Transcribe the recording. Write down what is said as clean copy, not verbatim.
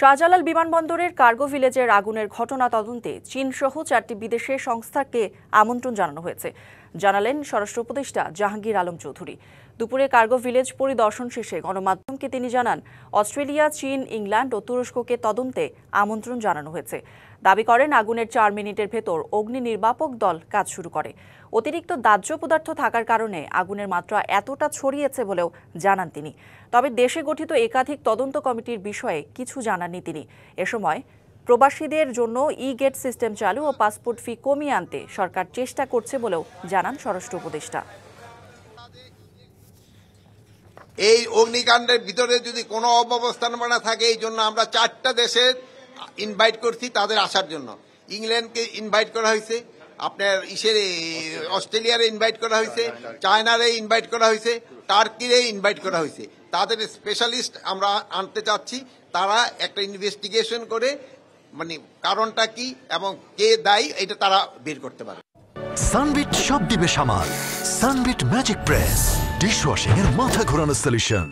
শাহজালাল বিমানবন্দরের কার্গো ভিলেজের আগুনের ঘটনা তদন্তে চীনসহ 4টি বিদেশি সংস্থাকে আমন্ত্রণ জানানো হয়েছে, জানালেন স্বরাষ্ট্র উপদেষ্টা জাহাঙ্গীর আলম চৌধুরী। দুপুরে কার্গো ভিলেজ পরিদর্শন শেষে গণমাধ্যমকে তিনি জানান, অস্ট্রেলিয়া, চীন, ইংল্যান্ড ও তুরস্ককে তদন্তে আমন্ত্রণ জানানো হয়েছে। দাবি করেন, আগুনের 4 মিনিটের ভেতর অগ্নি নির্বাপক দল কাজ শুরু করে। অতিরিক্ত দাহ্য পদার্থ থাকার কারণে আগুনের মাত্রা এতটা ছড়িয়েছে বলেও জানান তিনি। তবে দেশে গঠিত একাধিক তদন্ত কমিটির বিষয়ে কিছু জানাননি তিনি। এ সময় প্রবাসীদের জন্য ই-গেট সিস্টেম চালু ও পাসপোর্ট ফি কমিয়ে আনতে সরকার চেষ্টা করছে বলেও জানান স্বরাষ্ট্র উপদেষ্টা। এই অগ্নিকাণ্ডের ভিতরে যদি কোনো অব্যবস্থাপনা থাকে, এই জন্য আমরা 4টা দেশের ইনভাইট করছি তাদের আসার জন্য। ইংল্যান্ডকে ইনভাইট করা হয়েছে, আপনার অস্ট্রেলিয়ারে ইনভাইট করা হয়েছে, চায়নারে ইনভাইট করা হয়েছে, টার্কিরে ইনভাইট করা হয়েছে। তাদের স্পেশালিস্ট আমরা আনতে চাচ্ছি, তারা একটা ইনভেস্টিগেশন করে মানে কারণটা কি এবং কে দায়ী এটা তারা বের করতে পারে। সানবিট সব দিবে সামাল। সানবিট ম্যাজিক প্রেস ডিশওয়াশিং এর মাথা ঘোরানো সলিউশন।